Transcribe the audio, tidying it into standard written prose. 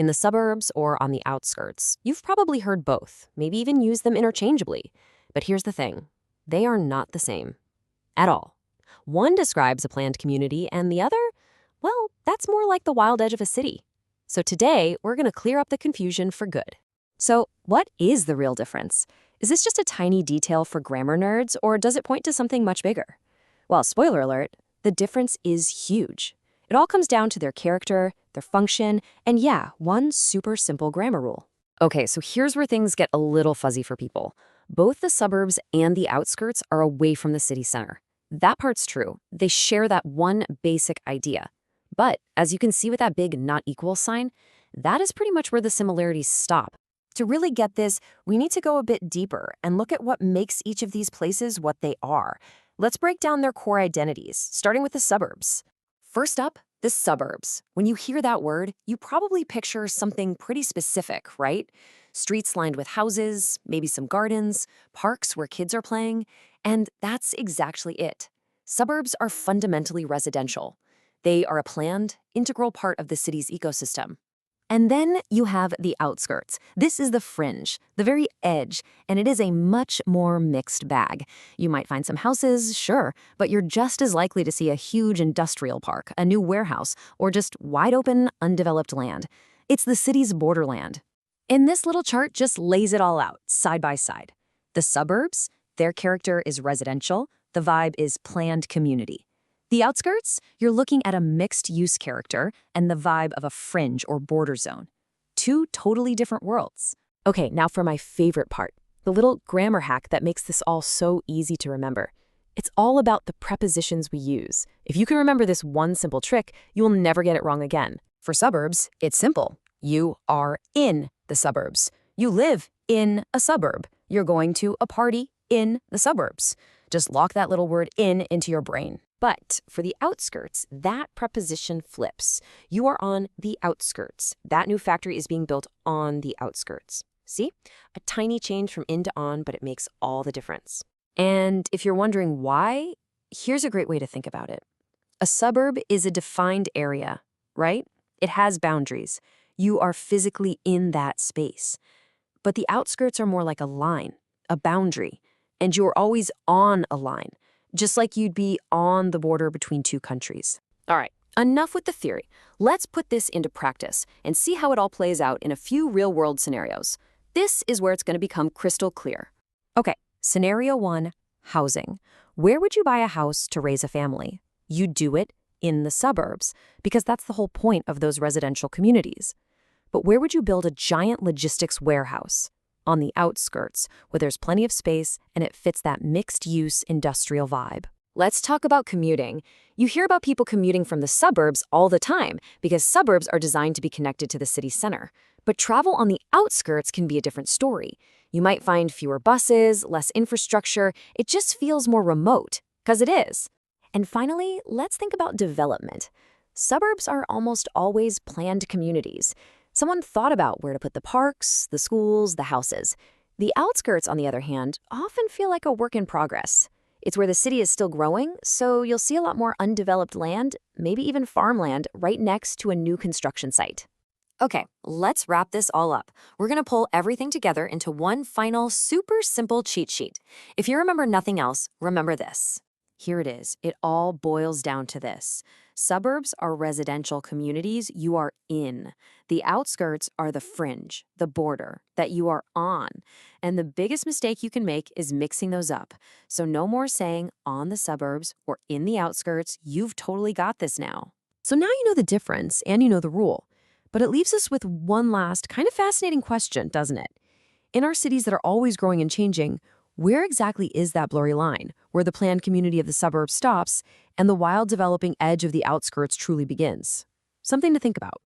in the suburbs or on the outskirts. You've probably heard both, maybe even used them interchangeably. But here's the thing. They are not the same. At all. One describes a planned community and the other, well, that's more like the wild edge of a city. So today, we're going to clear up the confusion for good. So what is the real difference? Is this just a tiny detail for grammar nerds, or does it point to something much bigger? Well, spoiler alert, the difference is huge. It all comes down to their character, their function, and yeah, one super simple grammar rule. Okay, so here's where things get a little fuzzy for people. Both the suburbs and the outskirts are away from the city center. That part's true. They share that one basic idea. But as you can see with that big not equal sign, that is pretty much where the similarities stop. To really get this, we need to go a bit deeper and look at what makes each of these places what they are. Let's break down their core identities, starting with the suburbs. First up, the suburbs. When you hear that word, you probably picture something pretty specific, right? Streets lined with houses, maybe some gardens, parks where kids are playing, and that's exactly it. Suburbs are fundamentally residential. They are a planned, integral part of the city's ecosystem. And then you have the outskirts. This is the fringe, the very edge, and it is a much more mixed bag. You might find some houses, sure, but you're just as likely to see a huge industrial park, a new warehouse, or just wide-open, undeveloped land. It's the city's borderland. And this little chart just lays it all out, side by side. The suburbs, their character is residential, the vibe is planned community. The outskirts, you're looking at a mixed-use character and the vibe of a fringe or border zone. Two totally different worlds. Okay, now for my favorite part, the little grammar hack that makes this all so easy to remember. It's all about the prepositions we use. If you can remember this one simple trick, you will never get it wrong again. For suburbs, it's simple. You are in the suburbs. You live in a suburb. You're going to a party in the suburbs. Just lock that little word in into your brain. But for the outskirts, that preposition flips. You are on the outskirts. That new factory is being built on the outskirts. See? A tiny change from in to on, but it makes all the difference. And if you're wondering why, here's a great way to think about it. A suburb is a defined area, right? It has boundaries. You are physically in that space. But the outskirts are more like a line, a boundary, and you're always on a line. Just like you'd be on the border between two countries. All right, enough with the theory. Let's put this into practice and see how it all plays out in a few real-world scenarios. This is where it's going to become crystal clear. Okay, scenario 1, housing. Where would you buy a house to raise a family? You'd do it in the suburbs, because that's the whole point of those residential communities. But where would you build a giant logistics warehouse? On the outskirts, where there's plenty of space and it fits that mixed-use industrial vibe. Let's talk about commuting. You hear about people commuting from the suburbs all the time because suburbs are designed to be connected to the city center. But travel on the outskirts can be a different story. You might find fewer buses, less infrastructure. It just feels more remote, because it is. And finally, let's think about development. Suburbs are almost always planned communities. Someone thought about where to put the parks, the schools, the houses. The outskirts, on the other hand, often feel like a work in progress. It's where the city is still growing, so you'll see a lot more undeveloped land, maybe even farmland, right next to a new construction site. Okay, let's wrap this all up. We're going to pull everything together into one final, super simple cheat sheet. If you remember nothing else, remember this. Here it is. It all boils down to this. Suburbs are residential communities you are in. The outskirts are the fringe, the border that you are on. And the biggest mistake you can make is mixing those up. So no more saying on the suburbs or in the outskirts. You've totally got this now. So now you know the difference and you know the rule. But it leaves us with one last kind of fascinating question, doesn't it? In our cities that are always growing and changing, where exactly is that blurry line, where the planned community of the suburbs stops and the wild developing edge of the outskirts truly begins? Something to think about.